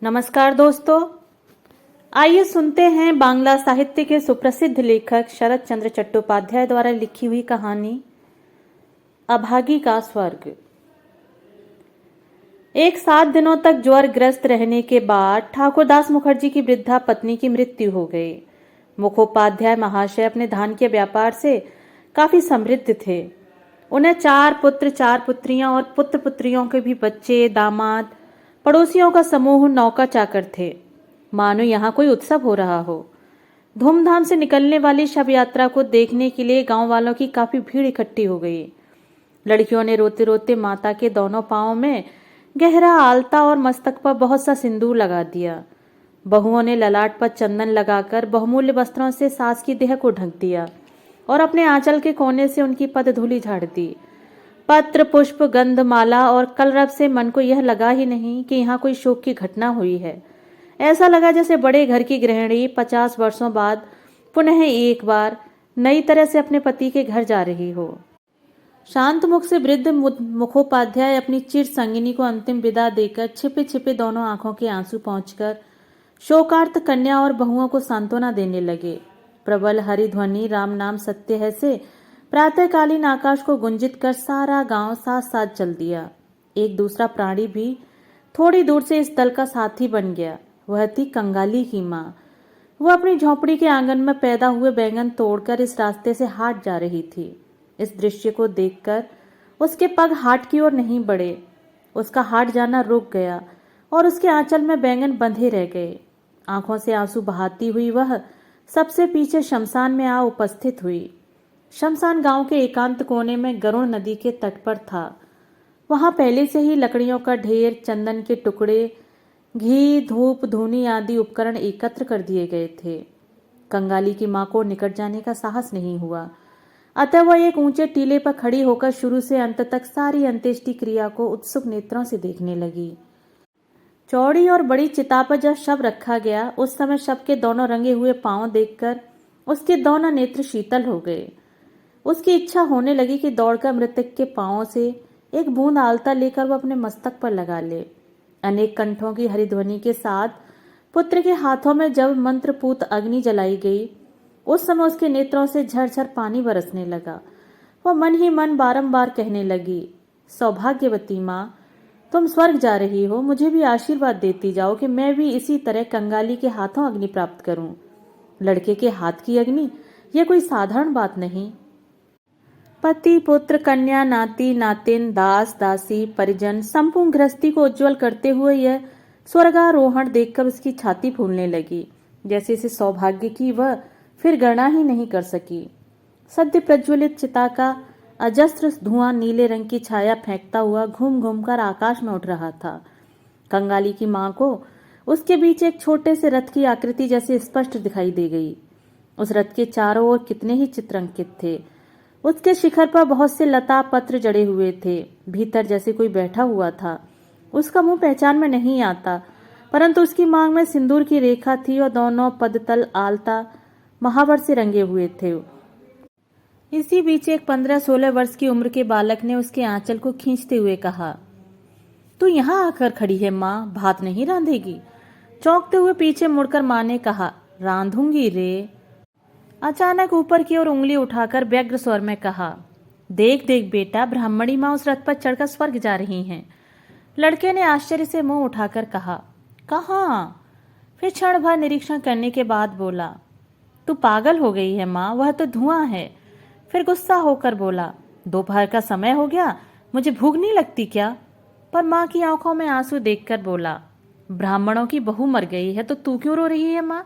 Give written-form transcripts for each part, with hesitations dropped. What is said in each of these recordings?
नमस्कार दोस्तों, आइए सुनते हैं बांग्ला साहित्य के सुप्रसिद्ध लेखक शरत चंद्र चट्टोपाध्याय द्वारा लिखी हुई कहानी अभागी का स्वर्ग। एक 7 दिनों तक ज्वर ग्रस्त रहने के बाद ठाकुरदास मुखर्जी की वृद्धा पत्नी की मृत्यु हो गई। मुखोपाध्याय महाशय अपने धान के व्यापार से काफी समृद्ध थे। उन्हें 4 पुत्र 4 पुत्रियां और पुत्र पुत्रियों के भी बच्चे, दामाद, पड़ोसियों का समूह नौकर चाकर थे। मानो यहाँ कोई उत्सव हो रहा हो। धूमधाम से निकलने वाली शव यात्रा को देखने के लिए गांव वालों की काफी भीड़ इकट्ठी हो गई। लड़कियों ने रोते रोते माता के दोनों पांवों में गहरा आलता और मस्तक पर बहुत सा सिंदूर लगा दिया। बहुओं ने ललाट पर चंदन लगाकर बहुमूल्य वस्त्रों से सास की देह को ढक दिया और अपने आंचल के कोने से उनकी पदधूलि झाड़ दी। पत्र, पुष्प, गंध, माला और कलरव से मन को यह लगा ही नहीं कि यहाँ कोई शोक की घटना हुई है। ऐसा लगा जैसे बड़े घर की गृहिणी 50 वर्षों बाद पुनः एक बार नई तरह से अपने पति के घर जा रही हो। शांत मुख से वृद्ध मुखोपाध्याय अपनी चिर संगिनी को अंतिम विदा देकर छिपे छिपे दोनों आंखों के आंसू पहुंचकर शोकार्त कन्या और बहुओं को सांत्वना देने लगे। प्रबल हरिध्वनि राम नाम सत्य है से प्रातःकालीन आकाश को गुंजित कर सारा गांव साथ साथ चल दिया। एक दूसरा प्राणी भी थोड़ी दूर से इस दल का साथी बन गया। वह थी कंगाली की माँ। वह अपनी झोंपड़ी के आंगन में पैदा हुए बैंगन तोड़कर इस रास्ते से हाट जा रही थी। इस दृश्य को देखकर उसके पग हाट की ओर नहीं बढ़े। उसका हाट जाना रुक गया और उसके आंचल में बैंगन बंधे रह गए। आंखों से आंसू बहाती हुई वह सबसे पीछे शमशान में आ उपस्थित हुई। शमशान गांव के एकांत कोने में गरुड़ नदी के तट पर था। वहां पहले से ही लकड़ियों का ढेर, चंदन के टुकड़े, घी, धूप, धूनी आदि उपकरण एकत्र कर दिए गए थे। कंगाली की मां को निकट जाने का साहस नहीं हुआ, अतः वह एक ऊंचे टीले पर खड़ी होकर शुरू से अंत तक सारी अंत्येष्टि क्रिया को उत्सुक नेत्रों से देखने लगी। चौड़ी और बड़ी चिता पर जब शव रखा गया, उस समय शव के दोनों रंगे हुए पांव देखकर उसके दोनों नेत्र शीतल हो गए। उसकी इच्छा होने लगी कि दौड़कर मृतक के पांवों से एक बूंद आलता लेकर वह अपने मस्तक पर लगा ले। अनेक कंठों की हरिध्वनि के साथ पुत्र के हाथों में जब मंत्रपूत अग्नि जलाई गई, उस समय उसके नेत्रों से झरझर पानी बरसने लगा। वह मन ही मन बारंबार कहने लगी, सौभाग्यवती माँ, तुम स्वर्ग जा रही हो, मुझे भी आशीर्वाद देती जाओ कि मैं भी इसी तरह कंगाली के हाथों अग्नि प्राप्त करूं। लड़के के हाथ की अग्नि यह कोई साधारण बात नहीं। पति, पुत्र, कन्या, नाती, नातिन, दास, दासी, परिजन, संपूर्ण गृहस्थी को उज्जवल करते हुए यह स्वर्गारोहण देखकर उसकी छाती फूलने लगी। जैसे इसे सौभाग्य की वह फिर गणना ही नहीं कर सकी। सद्य प्रज्वलित चिता का अजस्त्र धुआं नीले रंग की छाया फेंकता हुआ घूम घूम कर आकाश में उठ रहा था। कंगाली की मां को उसके बीच एक छोटे से रथ की आकृति जैसे स्पष्ट दिखाई दे गई। उस रथ के चारों ओर कितने ही चित्र अंकित थे। उसके शिखर पर बहुत से लता पत्र जड़े हुए थे। भीतर जैसे कोई बैठा हुआ था। उसका मुंह पहचान में नहीं आता, परंतु उसकी मांग में सिंदूर की रेखा थी और दोनों पदतल आलता महावर से रंगे हुए थे। इसी बीच एक 15-16 वर्ष की उम्र के बालक ने उसके आंचल को खींचते हुए कहा, तू यहाँ आकर खड़ी है माँ, भात नहीं रांधेगी? चौंकते हुए पीछे मुड़कर माँ ने कहा, रांधूंगी रे। अचानक ऊपर की ओर उंगली उठाकर व्यग्र स्वर में कहा, देख देख बेटा, ब्राह्मणी माँ उस रथ पर चढ़कर स्वर्ग जा रही हैं। लड़के ने आश्चर्य से मुंह उठाकर कहा, कहाँ? फिर क्षण भर निरीक्षण करने के बाद बोला, तू पागल हो गई है माँ, वह तो धुआं है। फिर गुस्सा होकर बोला, दोपहर का समय हो गया, मुझे भूख नहीं लगती क्या? पर माँ की आंखों में आंसू देखकर बोला, ब्राह्मणों की बहू मर गई है तो तू क्यों रो रही है माँ?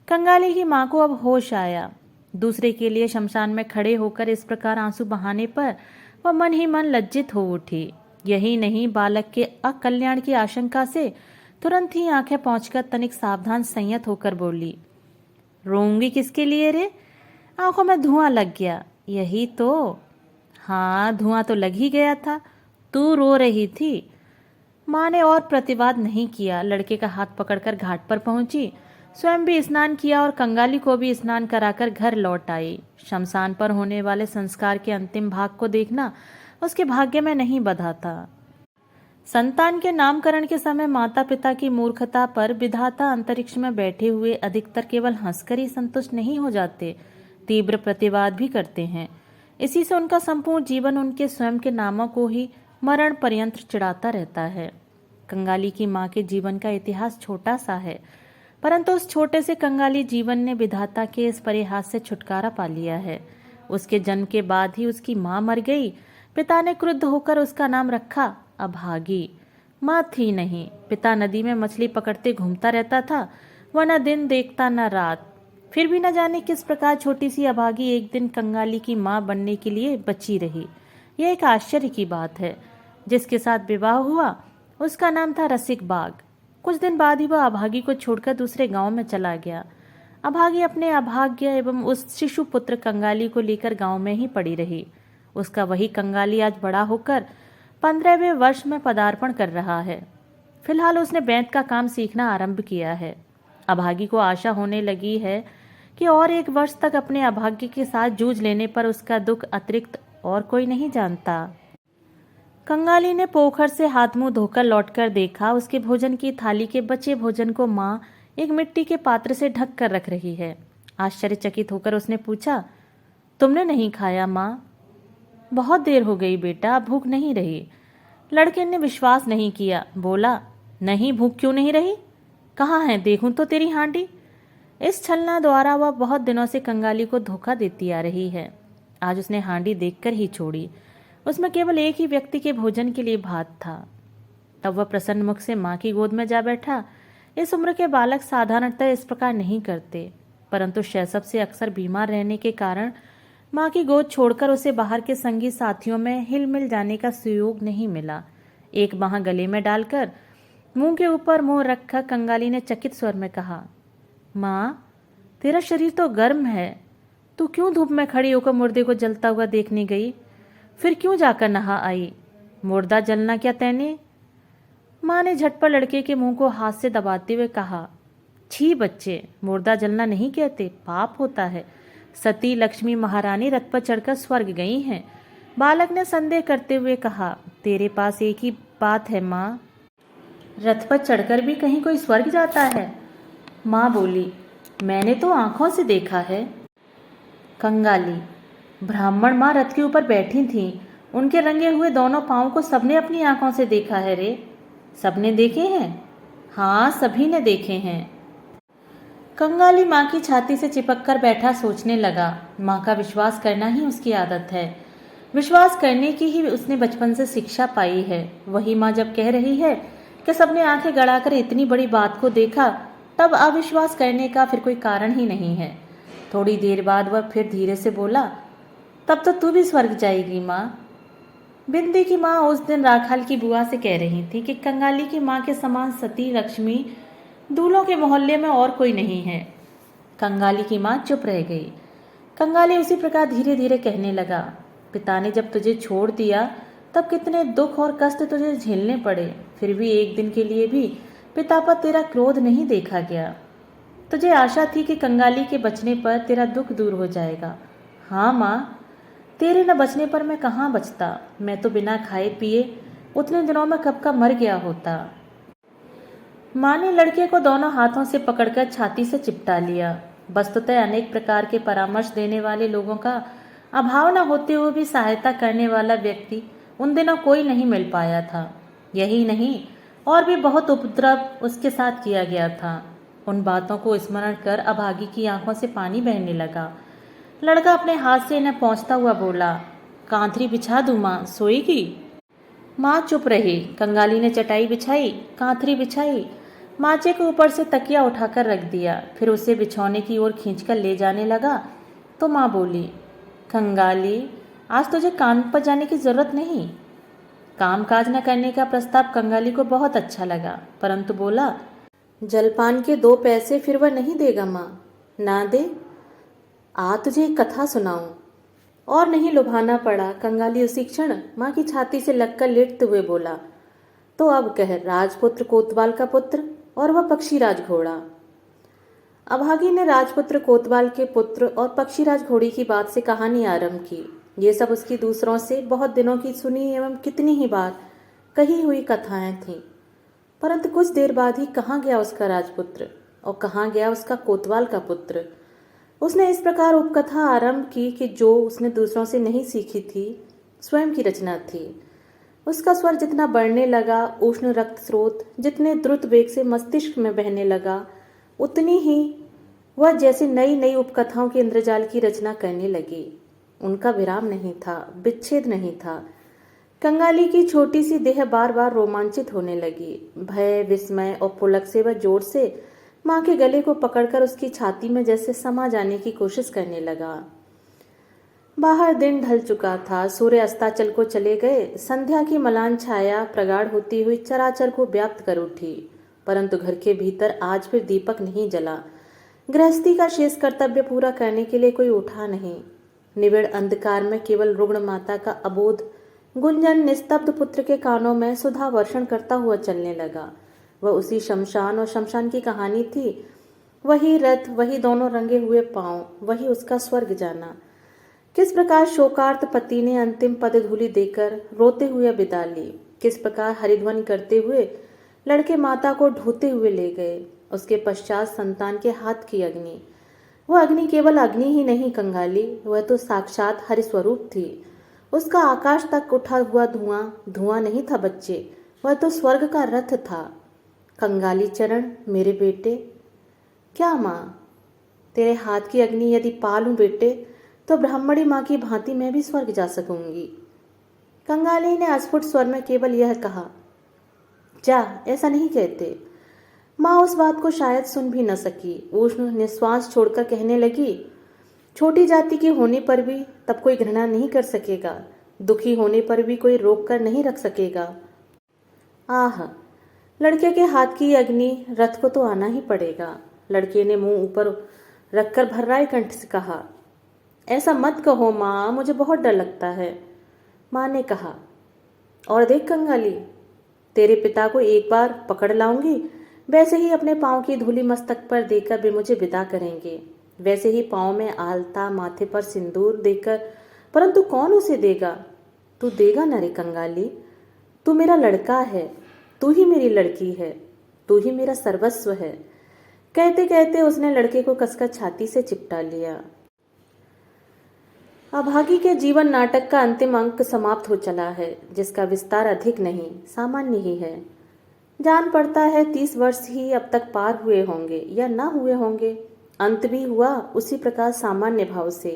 कंगाली की माँ को अब होश आया। दूसरे के लिए शमशान में खड़े होकर इस प्रकार आंसू बहाने पर वह मन ही मन लज्जित हो उठी। यही नहीं, बालक के अकल्याण की आशंका से तुरंत ही आंखें पहुंचकर तनिक सावधान संयत होकर बोली, रोऊंगी किसके लिए रे? आंखों में धुआं लग गया। यही तो। हाँ, धुआं तो लग ही गया था, तू रो रही थी। माँ ने और प्रतिवाद नहीं किया। लड़के का हाथ पकड़कर घाट पर पहुंची, स्वयं भी स्नान किया और कंगाली को भी स्नान कराकर घर लौट आई। शमशान पर होने वाले संस्कार के अंतिम भाग को देखना उसके भाग्य में नहीं बंधा था। संतान के नामकरण के समय माता पिता की मूर्खता पर विधाता अंतरिक्ष में बैठे हुए अधिकतर केवल हंसकर ही संतुष्ट नहीं हो जाते, तीव्र प्रतिवाद भी करते हैं। इसी से उनका संपूर्ण जीवन उनके स्वयं के नामों को ही मरण पर्यंत चिढ़ाता रहता है। कंगाली की माँ के जीवन का इतिहास छोटा सा है, परंतु उस छोटे से कंगाली जीवन ने विधाता के इस परिहास से छुटकारा पा लिया है। उसके जन्म के बाद ही उसकी माँ मर गई। पिता ने क्रुद्ध होकर उसका नाम रखा अभागी। माँ थी नहीं। पिता नदी में मछली पकड़ते घूमता रहता था, वह न दिन देखता न रात। फिर भी न जाने किस प्रकार छोटी सी अभागी एक दिन कंगाली की माँ बनने के लिए बची रही। यह एक आश्चर्य की बात है। जिसके साथ विवाह हुआ उसका नाम था रसिक बाग। कुछ दिन बाद ही वह अभागी को छोड़कर दूसरे गांव में चला गया। अभागी अपने अभाग्य एवं उस शिशु पुत्र कंगाली को लेकर गांव में ही पड़ी रही। उसका वही कंगाली आज बड़ा होकर 15वें वर्ष में पदार्पण कर रहा है। फिलहाल उसने बैंत का काम सीखना आरंभ किया है। अभागी को आशा होने लगी है कि और 1 वर्ष तक अपने अभाग्य के साथ जूझ लेने पर उसका दुख अतिरिक्त और कोई नहीं जानता। कंगाली ने पोखर से हाथ मुंह धोकर लौटकर देखा, उसके भोजन की थाली के बचे भोजन को माँ एक मिट्टी के पात्र से ढक कर रख रही है। आश्चर्यचकित होकर उसने पूछा, तुमने नहीं खाया माँ? बहुत देर हो गई बेटा, भूख नहीं रही। लड़के ने विश्वास नहीं किया, बोला, नहीं, भूख क्यों नहीं रही? कहाँ है, देखूं तो तेरी हांडी। इस छलना द्वारा वह बहुत दिनों से कंगाली को धोखा देती आ रही है। आज उसने हांडी देखकर ही छोड़ी। उसमें केवल एक ही व्यक्ति के भोजन के लिए भात था। तब वह प्रसन्न मुख से माँ की गोद में जा बैठा। इस उम्र के बालक साधारणतः इस प्रकार नहीं करते, परंतु शैशव से अक्सर बीमार रहने के कारण माँ की गोद छोड़कर उसे बाहर के संगी साथियों में हिल मिल जाने का सुयोग नहीं मिला। एक बांह गले में डालकर मुंह के ऊपर मुंह रखकर कंगाली ने चकित स्वर में कहा, माँ, तेरा शरीर तो गर्म है, तू क्यों धूप में खड़ी होकर मुर्दे को जलता हुआ देखने गई? फिर क्यों जाकर नहा आई? मुर्दा जलना क्या तैने? माँ ने झटपट लड़के के मुंह को हाथ से दबाते हुए कहा, छी बच्चे, मुर्दा जलना नहीं कहते, पाप होता है। सती लक्ष्मी महारानी रथ पर चढ़कर स्वर्ग गई हैं। बालक ने संदेह करते हुए कहा, तेरे पास एक ही बात है माँ, रथ पर चढ़कर भी कहीं कोई स्वर्ग जाता है? माँ बोली, मैंने तो आंखों से देखा है। कंगाली, ब्राह्मण माँ रथ के ऊपर बैठी थीं, उनके रंगे हुए दोनों पांवों को सबने अपनी आंखों से देखा है रे। सबने देखे हैं? हाँ, सभी ने देखे हैं। कंगाली माँ की छाती से चिपक कर बैठा सोचने लगा। माँ का विश्वास करना ही उसकी आदत है। विश्वास करने की ही उसने बचपन से शिक्षा पाई है। वही माँ जब कह रही है कि सबने आंखें गड़ाकर इतनी बड़ी बात को देखा, तब अविश्वास करने का फिर कोई कारण ही नहीं है। थोड़ी देर बाद वह फिर धीरे से बोला, तब तो तू भी स्वर्ग जाएगी माँ। बिंदी की माँ उस दिन राखाल की बुआ से कह रही थी कि कंगाली की माँ के समान सती लक्ष्मी दूल्हों के मोहल्ले में और कोई नहीं है। कंगाली की माँ चुप रह गई। कंगाली उसी प्रकार धीरे धीरे कहने लगा, पिता ने जब तुझे छोड़ दिया तब कितने दुख और कष्ट तुझे झेलने पड़े, फिर भी एक दिन के लिए भी पिता पर तेरा क्रोध नहीं देखा गया। तुझे आशा थी कि कंगाली के बचने पर तेरा दुख दूर हो जाएगा। हाँ माँ, तेरे न बचने पर मैं कहाँ बचता। मैं तो बिना खाए पिए उतने दिनों में कब का मर गया होता। माँ ने लड़के को दोनों हाथों से पकड़कर छाती से चिपटा लिया। वस्तुतः अनेक प्रकार के परामर्श देने वाले लोगों का अभाव न होते हुए भी सहायता करने वाला व्यक्ति उन दिनों कोई नहीं मिल पाया था। यही नहीं, और भी बहुत उपद्रव उसके साथ किया गया था। उन बातों को स्मरण कर अभागी की आंखों से पानी बहने लगा। लड़का अपने हाथ से इन्हें पहुंचता हुआ बोला, कांथरी बिछा दूं माँ, सोएगी? माँ चुप रही। कंगाली ने चटाई बिछाई, कांथरी बिछाई, माचे के ऊपर से तकिया उठाकर रख दिया, फिर उसे बिछौने की ओर खींचकर ले जाने लगा तो माँ बोली, कंगाली, आज तुझे काम पर जाने की जरूरत नहीं। काम काज न करने का प्रस्ताव कंगाली को बहुत अच्छा लगा, परंतु बोला, जलपान के 2 पैसे फिर वह नहीं देगा माँ। ना दे? आ तुझे एक कथा सुनाऊं। और नहीं लुभाना पड़ा। कंगाली उसी क्षण माँ की छाती से लगकर लेटते हुए बोला, तो अब कह, राजपुत्र कोतवाल का पुत्र और वह पक्षीराज घोड़ा। अभागी ने राजपुत्र कोतवाल के पुत्र और पक्षीराज घोड़ी की बात से कहानी आरंभ की। ये सब उसकी दूसरों से बहुत दिनों की सुनी एवं कितनी ही बार कही हुई कथाएं थीं। परंतु कुछ देर बाद ही कहाँ गया उसका राजपुत्र और कहाँ गया उसका कोतवाल का पुत्र। उसने इस प्रकार उपकथा आरंभ की कि जो उसने दूसरों से नहीं सीखी थी, स्वयं की रचना थी। उसका स्वर जितना बढ़ने लगा, उष्ण रक्त स्रोत जितने द्रुत वेग से मस्तिष्क में बहने लगा, उतनी ही वह जैसे नई नई उपकथाओं के इंद्रजाल की रचना करने लगी। उनका विराम नहीं था, विच्छेद नहीं था। कंगाली की छोटी सी देह बार बार रोमांचित होने लगी। भय, विस्मय और पुलक से वह जोर से माँ के गले को पकड़कर उसकी छाती में जैसे समा जाने की कोशिश करने लगा। बाहर दिन ढल चुका था, सूर्य अस्ताचल को चले गए। संध्या की मलान छाया प्रगाढ़ होती हुई चराचर को व्याप्त कर उठी, परंतु घर के भीतर आज फिर दीपक नहीं जला। गृहस्थी का शेष कर्तव्य पूरा करने के लिए कोई उठा नहीं। निविड़ अंधकार में केवल रुग्ण माता का अबोध गुंजन निस्तब्ध पुत्र के कानों में सुधा वर्षण करता हुआ चलने लगा। वह उसी शमशान और शमशान की कहानी थी। वही रथ, वही दोनों रंगे हुए पांव, वही उसका स्वर्ग जाना। किस प्रकार शोकार्त पति ने अंतिम पदधूलि देकर रोते हुए विदा ली, किस प्रकार हरिध्वनि करते हुए लड़के माता को ढोते हुए ले गए। उसके पश्चात संतान के हाथ की अग्नि। वह अग्नि केवल अग्नि ही नहीं कंगाली, वह तो साक्षात हरिस्वरूप थी। उसका आकाश तक उठा हुआ धुआं धुआं नहीं था बच्चे, वह तो स्वर्ग का रथ था। कंगाली चरण, मेरे बेटे। क्या माँ, तेरे हाथ की अग्नि यदि पा लूं बेटे, तो ब्राह्मणी माँ की भांति मैं भी स्वर्ग जा सकूंगी। कंगाली ने अस्फुट स्वर में केवल यह कहा। जा, ऐसा नहीं कहते। माँ उस बात को शायद सुन भी न सकी। उष्ण निश्वास छोड़कर कहने लगी, छोटी जाति की होने पर भी तब कोई घृणा नहीं कर सकेगा, दुखी होने पर भी कोई रोक कर नहीं रख सकेगा। आह, लड़के के हाथ की अग्नि, रथ को तो आना ही पड़ेगा। लड़के ने मुंह ऊपर रखकर भर्राए कंठ से कहा, ऐसा मत कहो माँ, मुझे बहुत डर लगता है। माँ ने कहा, और देख कंगाली, तेरे पिता को एक बार पकड़ लाऊंगी, वैसे ही अपने पाँव की धूली मस्तक पर देकर वे मुझे विदा करेंगे, वैसे ही पाँव में आलता, माथे पर सिंदूर देकर। परंतु कौन उसे देगा? तू देगा न रे कंगाली। तू मेरा लड़का है, तू ही मेरी लड़की है, तू ही मेरा सर्वस्व है। कहते कहते उसने लड़के को कसकर छाती से चिपटा लिया। अभागी के जीवन नाटक का अंतिम अंक समाप्त हो चला है, जिसका विस्तार अधिक नहीं, सामान्य ही है। जान पड़ता है 30 वर्ष ही अब तक पार हुए होंगे या ना हुए होंगे। अंत भी हुआ उसी प्रकार सामान्य भाव से।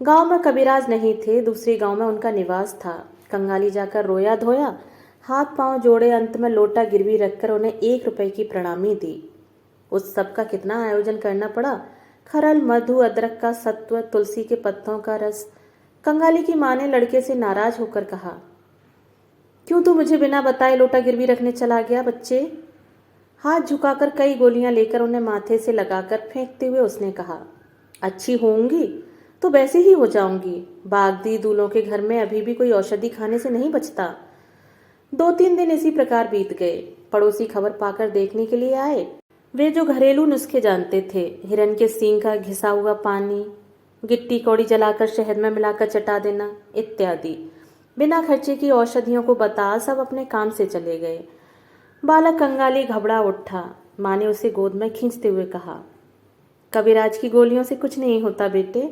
गांव में कबीराज नहीं थे, दूसरे गांव में उनका निवास था। कंगाली जाकर रोया धोया, हाथ पांव जोड़े, अंत में लोटा गिरवी रखकर उन्हें 1 रुपए की प्रणामी दी। उस सब का कितना आयोजन करना पड़ा। खरल, मधु, अदरक का सत्व, तुलसी के पत्तों का रस। कंगाली की माँ ने लड़के से नाराज होकर कहा, क्यों तू मुझे बिना बताए लोटा गिरवी रखने चला गया बच्चे? हाथ झुकाकर कई गोलियां लेकर उन्हें माथे से लगाकर फेंकते हुए उसने कहा, अच्छी होंगी तो वैसे ही हो जाऊंगी। बागदी दूलों के घर में अभी भी कोई औषधि खाने से नहीं बचता। 2-3 दिन इसी प्रकार बीत गए। पड़ोसी खबर पाकर देखने के लिए आए। वे जो घरेलू नुस्खे जानते थे, हिरन के सींग का घिसा हुआ पानी, गिट्टी कौड़ी जलाकर शहद में मिलाकर चटा देना इत्यादि बिना खर्चे की औषधियों को बता सब अपने काम से चले गए। बालक कंगाली घबरा उठा। माँ ने उसे गोद में खींचते हुए कहा, कबीराज की गोलियों से कुछ नहीं होता बेटे,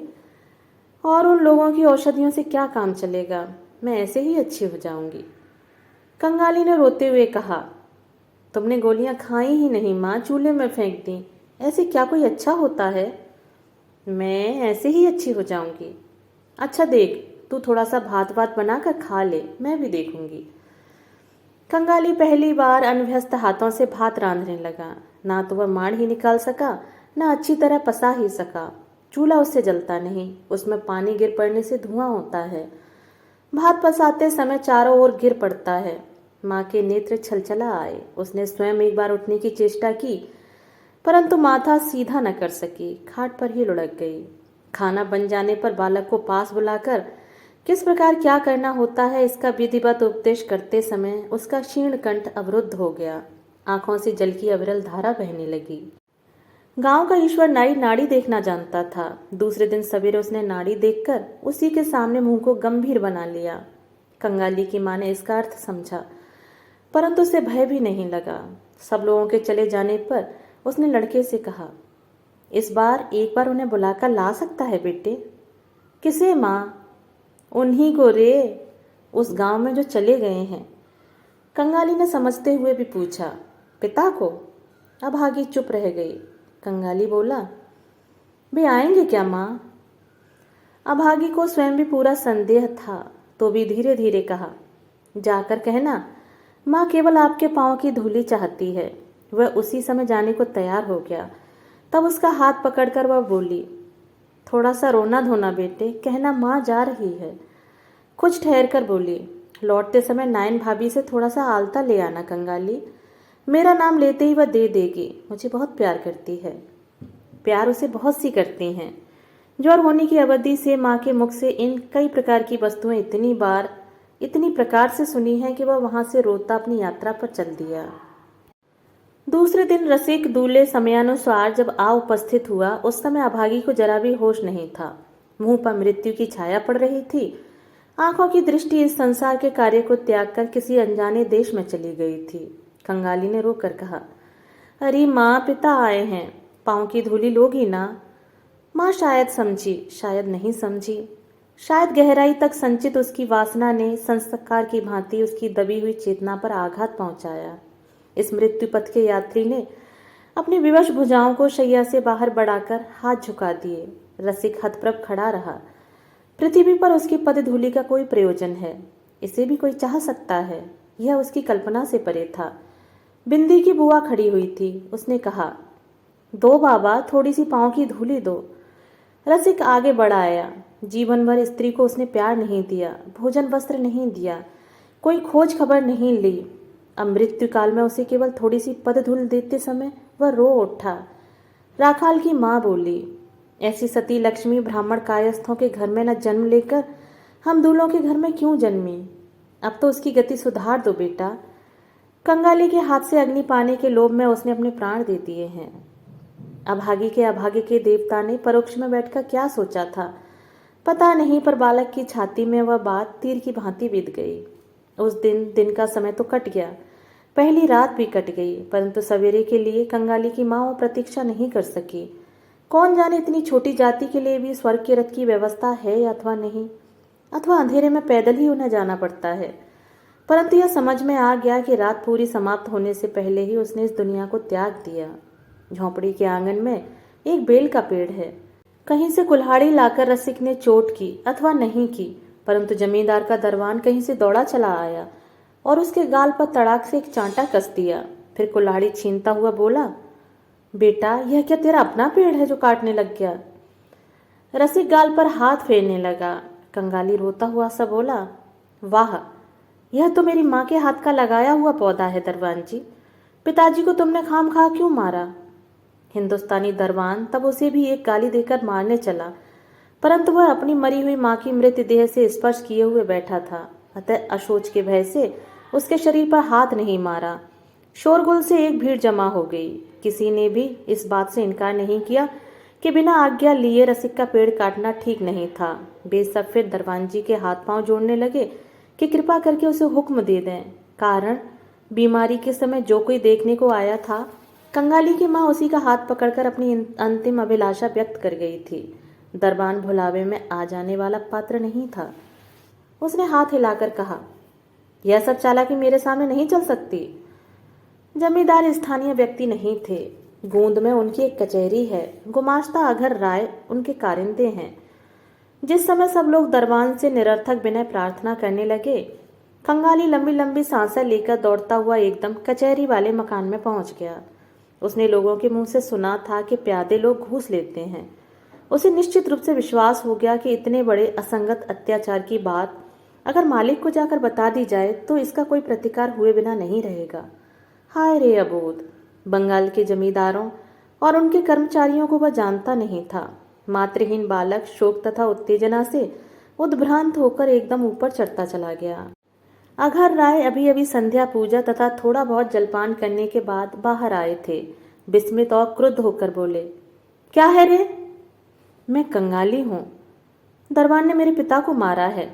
और उन लोगों की औषधियों से क्या काम चलेगा, मैं ऐसे ही अच्छी हो जाऊंगी। कंगाली ने रोते हुए कहा, तुमने गोलियां खाई ही नहीं माँ, चूल्हे में फेंक दी, ऐसे क्या कोई अच्छा होता है? मैं ऐसे ही अच्छी हो जाऊंगी। अच्छा देख, तू थोड़ा सा भात भात बनाकर खा ले, मैं भी देखूंगी। कंगाली पहली बार अनभ्यस्त हाथों से भात रांधने लगा। ना तो वह माड़ ही निकाल सका, ना अच्छी तरह पसा ही सका। चूल्हा उससे जलता नहीं, उसमें पानी गिर पड़ने से धुआं होता है। भात पसाते समय चारों ओर गिर पड़ता है। माँ के नेत्र छलछला आए। उसने स्वयं एक बार उठने की चेष्टा की, परंतु माथा सीधा न कर सकी, खाट पर ही लुढ़क गई। खाना बन जाने पर बालक को पास बुलाकर किस प्रकार क्या करना होता है इसका विधिवत उपदेश करते समय उसका क्षीण कंठ अवरुद्ध हो गया। आंखों से जल की अविरल धारा बहने लगी। गांव का ईश्वर नाड़ी नाड़ी देखना जानता था। दूसरे दिन सवेरे उसने नाड़ी देखकर उसी के सामने मुंह को गंभीर बना लिया। कंगाली की माँ ने इसका अर्थ समझा। परंतु उसे भय भी नहीं लगा। सब लोगों के चले जाने पर उसने लड़के से कहा, इस बार एक बार उन्हें बुलाकर ला सकता है बेटे? किसे माँ? उन्हीं को रे, उस गांव में जो चले गए हैं। कंगाली ने समझते हुए भी पूछा, पिता को? अभागी चुप रह गई। कंगाली बोला, वे आएंगे क्या माँ? अभागी को स्वयं भी पूरा संदेह था, तो भी धीरे धीरे कहा, जाकर कहना माँ केवल आपके पाँव की धूली चाहती है। वह उसी समय जाने को तैयार हो गया। तब उसका हाथ पकड़कर वह बोली, थोड़ा सा रोना धोना बेटे, कहना माँ जा रही है। कुछ ठहर कर बोली, लौटते समय नायन भाभी से थोड़ा सा आलता ले आना कंगाली। मेरा नाम लेते ही वह दे देगी, मुझे बहुत प्यार करती है। प्यार उसे बहुत सी करती हैं। ज्वर होने की अवधि से माँ के मुख से इन कई प्रकार की वस्तुएं इतनी बार इतनी प्रकार से सुनी है कि वह वहां से रोता अपनी यात्रा पर चल दिया। दूसरे दिन रसिक दूल्हे समयानुसार जब आ उपस्थित हुआ, उस समय अभागी को जरा भी होश नहीं था। मुंह पर मृत्यु की छाया पड़ रही थी। आंखों की दृष्टि इस संसार के कार्य को त्याग कर किसी अनजाने देश में चली गई थी। कंगाली ने रोकर कहा, अरे माँ, पिता आए हैं, पाँव की धूली लोगी ना? माँ शायद समझी, शायद नहीं समझी। शायद गहराई तक संचित उसकी वासना ने संस्कार की भांति उसकी दबी हुई चेतना पर आघात पहुंचाया। इस मृत्यु पथ के यात्री ने अपनी विवश भुजाओं को शैया से बाहर बढ़ाकर हाथ झुका दिए। रसिक हतप्रभ खड़ा रहा। पृथ्वी पर उसकी पद धूलि का कोई प्रयोजन है? इसे भी कोई चाह सकता है? यह उसकी कल्पना से परे था। बिंदी की बुआ खड़ी हुई थी। उसने कहा, दो बाबा, थोड़ी सी पाँव की धूली दो। रसिक आगे बढ़ आया। जीवन भर स्त्री को उसने प्यार नहीं दिया, भोजन वस्त्र नहीं दिया, कोई खोज खबर नहीं ली। अब मृत्यु काल में उसे केवल थोड़ी सी पद धूल देते समय वह रो उठा। राखाल की माँ बोली, ऐसी सती लक्ष्मी ब्राह्मण कायस्थों के घर में न जन्म लेकर हम दूल्हों के घर में क्यों जन्मी? अब तो उसकी गति सुधार दो बेटा। कंगाली के हाथ से अग्नि पाने के लोभ में उसने अपने प्राण दे दिए हैं। अभागे के देवता ने परोक्ष में बैठकर क्या सोचा था पता नहीं, पर बालक की छाती में वह बात तीर की भांति बीत गई। उस दिन का समय तो कट गया, पहली रात भी कट गई, परंतु सवेरे के लिए कंगाली की माँ वो प्रतीक्षा नहीं कर सकी। कौन जाने इतनी छोटी जाति के लिए भी स्वर्ग के रथ की व्यवस्था है अथवा नहीं, अथवा अंधेरे में पैदल ही उन्हें जाना पड़ता है। परंतु यह समझ में आ गया कि रात पूरी समाप्त होने से पहले ही उसने इस दुनिया को त्याग दिया। झोंपड़ी के आंगन में एक बेल का पेड़ है। कहीं से कुल्हाड़ी लाकर रसिक ने चोट की अथवा नहीं की, परंतु जमींदार का दरबान कहीं से दौड़ा चला आया और उसके गाल पर तड़ाक से एक चांटा कस दिया। फिर कुल्हाड़ी छीनता हुआ बोला, बेटा, यह क्या तेरा अपना पेड़ है जो काटने लग गया? रसिक गाल पर हाथ फेरने लगा। कंगाली रोता हुआ सा बोला, वाह, यह तो मेरी माँ के हाथ का लगाया हुआ पौधा है दरबान जी। पिताजी को तुमने खामखा क्यों मारा? हिंदुस्तानी दरबान तब उसे भी एक गाली देकर मारने चला, परंतु वह अपनी मरी हुई माँ की मृत देह से स्पर्श किए हुए बैठा था। अतः अशोच के भय से उसके शरीर पर हाथ नहीं मारा। शोरगुल से एक भीड़ जमा हो गई। किसी ने भी इस बात से इनकार नहीं किया कि बिना आज्ञा लिए रसिक का पेड़ काटना ठीक नहीं था। वे सब फिर दरबान जी के हाथ पांव जोड़ने लगे कि कृपा करके उसे हुक्म दे दें। कारण, बीमारी के समय जो कोई देखने को आया था, कंगाली की माँ उसी का हाथ पकड़कर अपनी अंतिम अभिलाषा व्यक्त कर गई थी। दरबान भुलावे में आ जाने वाला पात्र नहीं था। उसने हाथ हिलाकर कहा, यह सब चालाकी मेरे सामने नहीं चल सकती। जमींदार स्थानीय व्यक्ति नहीं थे। गोंद में उनकी एक कचहरी है। गुमाश्ता अघर राय उनके कारिंदे हैं। जिस समय सब लोग दरबान से निरर्थक विनय प्रार्थना करने लगे, कंगाली लंबी लंबी सांसें लेकर दौड़ता हुआ एकदम कचहरी वाले मकान में पहुंच गया। उसने लोगों के मुंह से सुना था कि प्यादे लोग घूस लेते हैं। उसे निश्चित रूप से विश्वास हो गया कि इतने बड़े असंगत अत्याचार की बात अगर मालिक को जाकर बता दी जाए तो इसका कोई प्रतिकार हुए बिना नहीं रहेगा। हाय रे अबोध! बंगाल के जमींदारों और उनके कर्मचारियों को वह जानता नहीं था। मातृहीन बालक शोक तथा उत्तेजना से उद्भ्रांत होकर एकदम ऊपर चढ़ता चला गया। अघर राय अभी अभी संध्या पूजा तथा थोड़ा बहुत जलपान करने के बाद बाहर आए थे। विस्मित और क्रुद्ध होकर बोले, क्या है रे? मैं कंगाली हूँ। दरबान ने मेरे पिता को मारा है।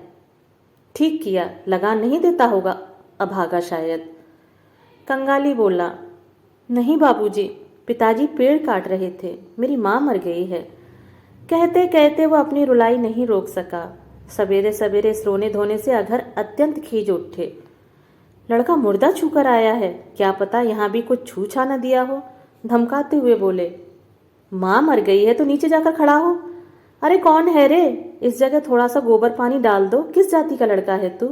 ठीक किया, लगान नहीं देता होगा अभागा शायद। कंगाली बोला, नहीं बाबूजी, पिताजी पेड़ काट रहे थे, मेरी माँ मर गई है। कहते कहते वो अपनी रुलाई नहीं रोक सका। सवेरे सवेरे इस रोने धोने से अघर अत्यंत खींच उठे। लड़का मुर्दा छूकर आया है, क्या पता यहाँ भी कुछ छू छा न दिया हो। धमकाते हुए बोले, माँ मर गई है तो नीचे जाकर खड़ा हो। अरे कौन है रे, इस जगह थोड़ा सा गोबर पानी डाल दो, किस जाति का लड़का है तू।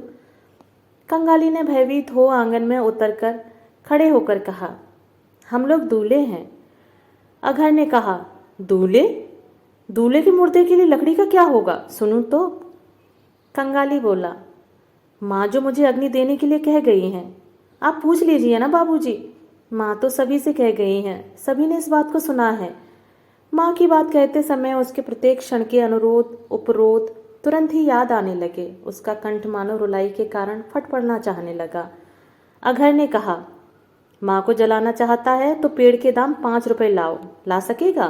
कंगाली ने भयभीत हो आंगन में उतरकर खड़े होकर कहा, हम लोग दूल्हे हैं। अघर ने कहा, दूल्हे? दूल्हे के मुर्दे के लिए लकड़ी का क्या होगा, सुनूं तो। कंगाली बोला, माँ जो मुझे अग्नि देने के लिए कह गई हैं, आप पूछ लीजिए ना बाबूजी। माँ तो सभी से कह गई हैं, सभी ने इस बात को सुना है। माँ की बात कहते समय उसके प्रत्येक क्षण के अनुरोध उपरोध तुरंत ही याद आने लगे। उसका कंठ मानो रुलाई के कारण फट पड़ना चाहने लगा। अघर ने कहा, माँ को जलाना चाहता है तो पेड़ के दाम 5 रुपए लाओ, ला सकेगा?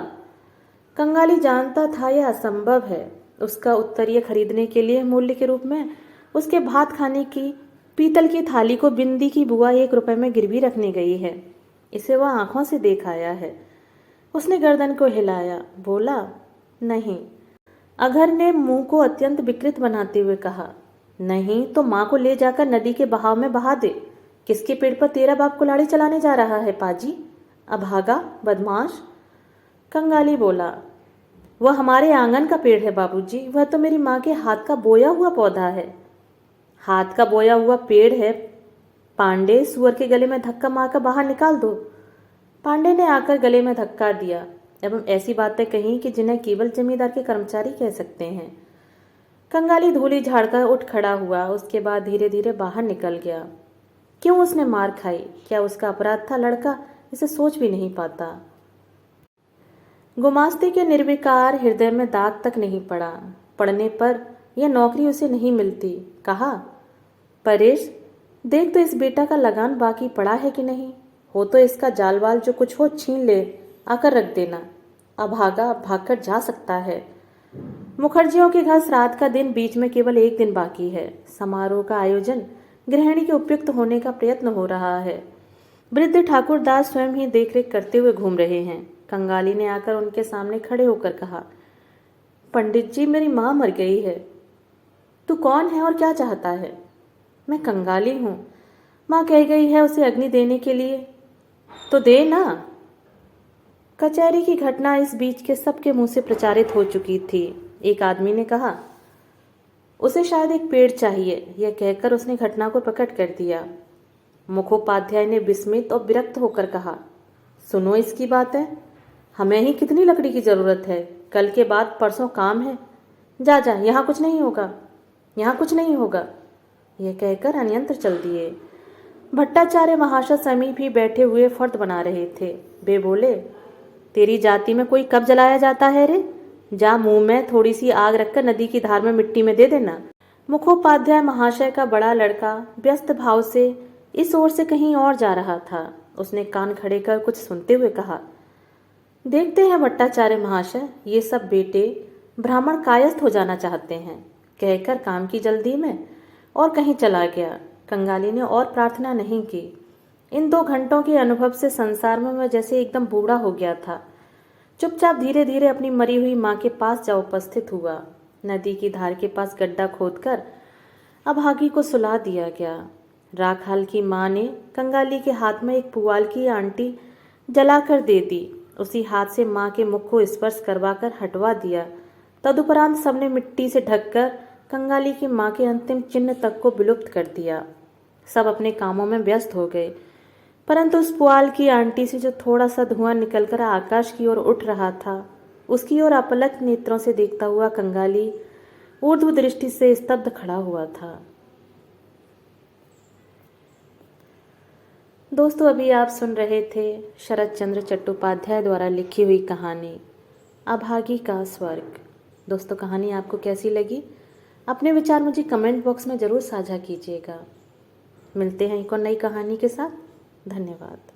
कंगाली जानता था यह असंभव है। उसका उत्तरीय खरीदने के लिए मूल्य के रूप में उसके भात खाने की पीतल की थाली को बिंदी की बुआ 1 रुपए में गिरवी रखने गई है। इसे वह आंखों से देख आया है। उसने गर्दन को हिलाया, बोला, नहीं। अघर ने मुंह को अत्यंत विकृत बनाते हुए कहा, नहीं तो माँ को ले जाकर नदी के बहाव में बहा दे। किसके पेड़ पर तेरा बाप कुल्हाड़ी चलाने जा रहा है पाजी, अभागा बदमाश। कंगाली बोला, वह हमारे आंगन का पेड़ है बाबूजी, वह तो मेरी माँ के हाथ का बोया हुआ पौधा है। हाथ का बोया हुआ पेड़ है पांडे, सुअर के गले में धक्का मारकर बाहर निकाल दो। पांडे ने आकर गले में धक्का दिया एवं ऐसी बातें कही कि जिन्हें केवल जमींदार के कर्मचारी कह सकते हैं। कंगाली धूली झाड़कर उठ खड़ा हुआ, उसके बाद धीरे धीरे बाहर निकल गया। क्यों उसने मार खाई, क्या उसका अपराध था? लड़का इसे सोच भी नहीं पाता। गुमास्ती के निर्विकार हृदय में दाग तक नहीं पड़ा। पड़ने पर यह नौकरी उसे नहीं मिलती। कहा, परेश देख तो इस बेटा का लगान बाकी पड़ा है कि नहीं, हो तो इसका जालवाल जो कुछ हो छीन ले आकर रख देना, अभागा भागकर जा सकता है। मुखर्जियों के घर श्राद्ध का दिन बीच में केवल 1 दिन बाकी है। समारोह का आयोजन गृहिणी के उपयुक्त होने का प्रयत्न हो रहा है। वृद्ध ठाकुरदास स्वयं ही देखरेख करते हुए घूम रहे हैं। कंगाली ने आकर उनके सामने खड़े होकर कहा, पंडित जी, मेरी माँ मर गई है। तू कौन है और क्या चाहता है? मैं कंगाली हूँ। माँ कह गई है उसे अग्नि देने के लिए, तो दे ना। कचहरी की घटना इस बीच के सबके मुंह से प्रचारित हो चुकी थी। एक आदमी ने कहा, उसे शायद एक पेड़ चाहिए। यह कहकर उसने घटना को प्रकट कर दिया। मुखोपाध्याय ने विस्मित और विरक्त होकर कहा, सुनो इसकी बातें, हमें ही कितनी लकड़ी की जरूरत है, कल के बाद परसों काम है। जा जा, यहाँ कुछ नहीं होगा, यहाँ कुछ नहीं होगा। यह कहकर अन्यंत्र चल दिए। भट्टाचार्य महाशय समीप ही बैठे हुए फर्द बना रहे थे। वे बोले, तेरी जाति में कोई कब जलाया जाता है रे? जा मुंह में थोड़ी सी आग रखकर नदी की धार में मिट्टी में दे देना। मुखोपाध्याय महाशय का बड़ा लड़का व्यस्त भाव से इस ओर से कहीं और जा रहा था। उसने कान खड़े कर कुछ सुनते हुए कहा, देखते हैं भट्टाचार्य महाशय, ये सब बेटे ब्राह्मण कायस्थ हो जाना चाहते हैं। कहकर काम की जल्दी में और कहीं चला गया। कंगाली ने और प्रार्थना नहीं की। इन 2 घंटों के अनुभव से संसार में वह जैसे एकदम बूढ़ा हो गया था। चुपचाप धीरे धीरे अपनी मरी हुई माँ के पास जा उपस्थित हुआ। नदी की धार के पास गड्ढा खोदकर अभागी को सुला दिया गया। राखाल की माँ ने कंगाली के हाथ में एक पुआल की आंटी जलाकर दे दी। उसी हाथ से माँ के मुख को स्पर्श करवाकर हटवा दिया। तदुपरांत सबने मिट्टी से ढककर कंगाली की माँ के अंतिम चिन्ह तक को विलुप्त कर दिया। सब अपने कामों में व्यस्त हो गए, परंतु उस पुआल की आंटी से जो थोड़ा सा धुआं निकलकर आकाश की ओर उठ रहा था, उसकी ओर अपलक नेत्रों से देखता हुआ कंगाली ऊर्ध्व दृष्टि से स्तब्ध खड़ा हुआ था। दोस्तों, अभी आप सुन रहे थे शरत चंद्र चट्टोपाध्याय द्वारा लिखी हुई कहानी अभागी का स्वर्ग। दोस्तों, कहानी आपको कैसी लगी? अपने विचार मुझे कमेंट बॉक्स में ज़रूर साझा कीजिएगा। मिलते हैं एक और नई कहानी के साथ। धन्यवाद।